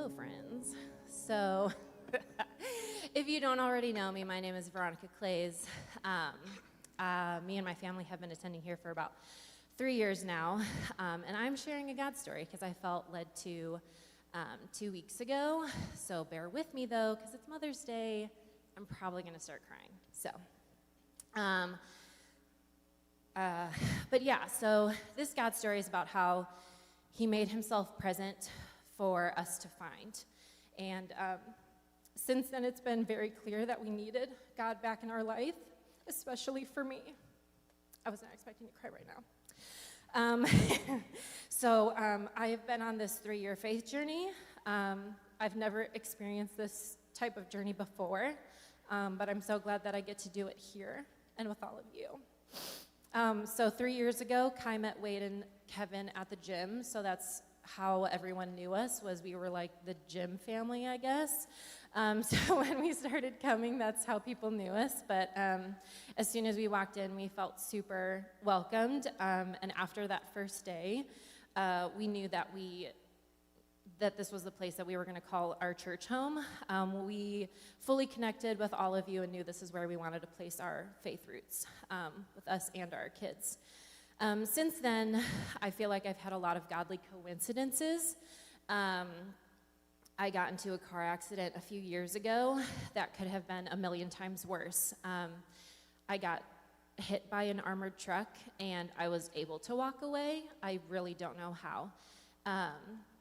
Hello, friends. So, if you don't already know me, my name is Veronica Claeys. Me and my family have been attending here for about 3 years now, and I'm sharing a God story because I felt led to 2 weeks ago. So bear with me, though, because it's Mother's Day. I'm probably going to start crying. So this God story is about how he made himself present for us to find. And since then, it's been very clear that we needed God back in our life, especially for me. I was not expecting to cry right now. I have been on this 3-year faith journey. I've never experienced this type of journey before, but I'm so glad that I get to do it here and with all of you. 3 years ago, Kai met Wade and Kevin at the gym, so that's how everyone knew us, was we were like the gym family, I guess. So when we started coming, that's how people knew us. But as soon as we walked in, we felt super welcomed. And after that first day, we knew that this was the place that we were going to call our church home. We fully connected with all of you and knew this is where we wanted to place our faith roots with us and our kids. Since then, I feel like I've had a lot of godly coincidences. I got into a car accident a few years ago that could have been a million times worse. I got hit by an armored truck, and I was able to walk away. I really don't know how.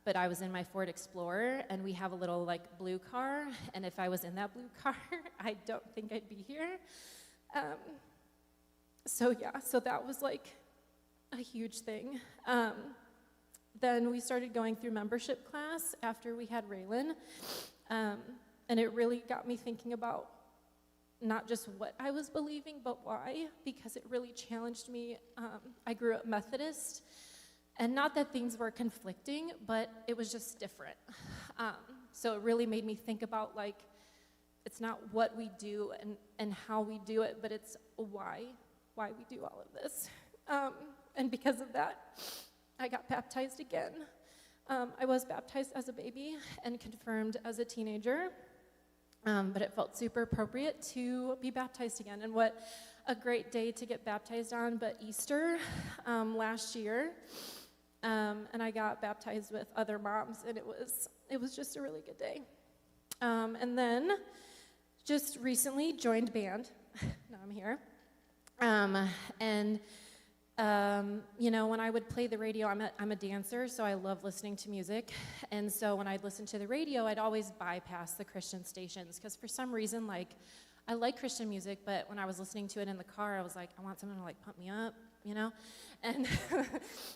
But I was in my Ford Explorer, and we have a little, blue car, and if I was in that blue car, I don't think I'd be here. So that was, a huge thing. Then we started going through membership class after we had Raylan, and it really got me thinking about not just what I was believing, but why, because it really challenged me. I grew up Methodist, and not that things were conflicting, but it was just different. So it really made me think about, it's not what we do and how we do it, but it's why we do all of this. And because of that, I got baptized again. I was baptized as a baby and confirmed as a teenager, but it felt super appropriate to be baptized again. And what a great day to get baptized on, but Easter last year, and I got baptized with other moms, and it was just a really good day. And then just recently joined band. Now I'm here. When I would play the radio, I'm a dancer, so I love listening to music. And so when I'd listen to the radio, I'd always bypass the Christian stations, because for some reason, I like Christian music, but when I was listening to it in the car, I was like, I want someone to pump me up, and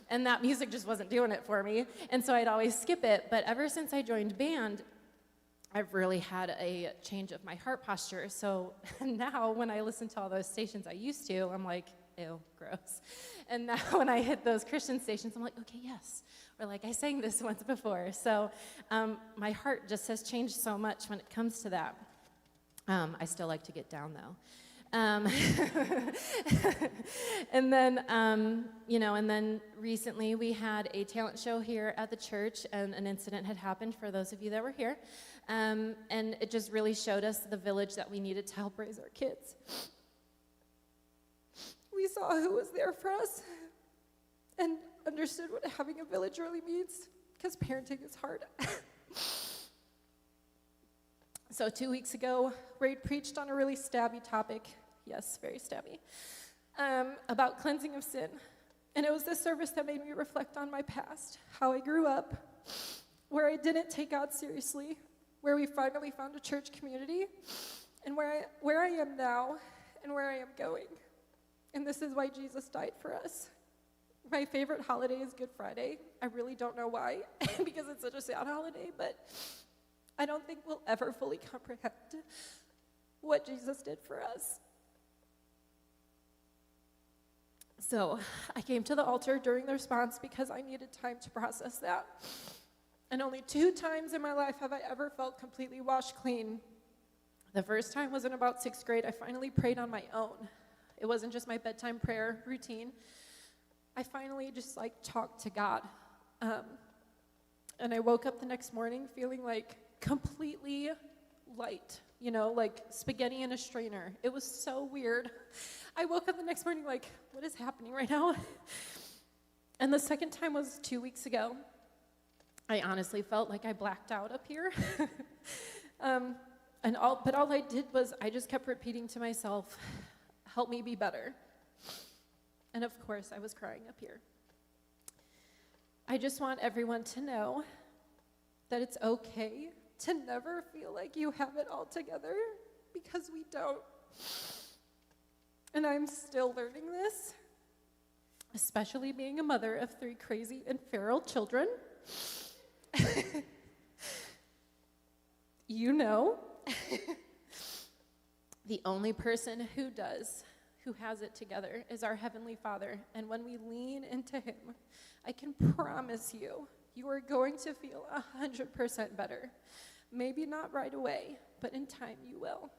and that music just wasn't doing it for me. And so I'd always skip it. But ever since I joined band, I've really had a change of my heart posture. So now when I listen to all those stations I used to, I'm like, ew, gross. And now when I hit those Christian stations, I'm like, okay, yes. Or I sang this once before. So my heart just has changed so much when it comes to that. I still like to get down, though. And then recently we had a talent show here at the church, and an incident had happened for those of you that were here. And it just really showed us the village that we needed to help raise our kids. We saw who was there for us and understood what having a village really means, because parenting is hard. So 2 weeks ago, Ray preached on a really stabby topic, yes, very stabby, about cleansing of sin. And it was this service that made me reflect on my past, how I grew up, where I didn't take God seriously, where we finally found a church community, and where I am now and where I am going. And this is why Jesus died for us. My favorite holiday is Good Friday. I really don't know why, because it's such a sad holiday, but I don't think we'll ever fully comprehend what Jesus did for us. So I came to the altar during the response because I needed time to process that. And only 2 times in my life have I ever felt completely washed clean. The first time was in about 6th grade. I finally prayed on my own. It wasn't just my bedtime prayer routine. I finally just talked to God. And I woke up the next morning feeling like completely light, like spaghetti in a strainer. It was so weird. I woke up the next morning like, what is happening right now? And the second time was 2 weeks ago. I honestly felt like I blacked out up here. But all I did was I just kept repeating to myself, help me be better. And of course, I was crying up here. I just want everyone to know that it's okay to never feel like you have it all together, because we don't. And I'm still learning this, especially being a mother of 3 crazy and feral children. The only person who has it together, is our Heavenly Father. And when we lean into Him, I can promise you, you are going to feel 100% better. Maybe not right away, but in time you will.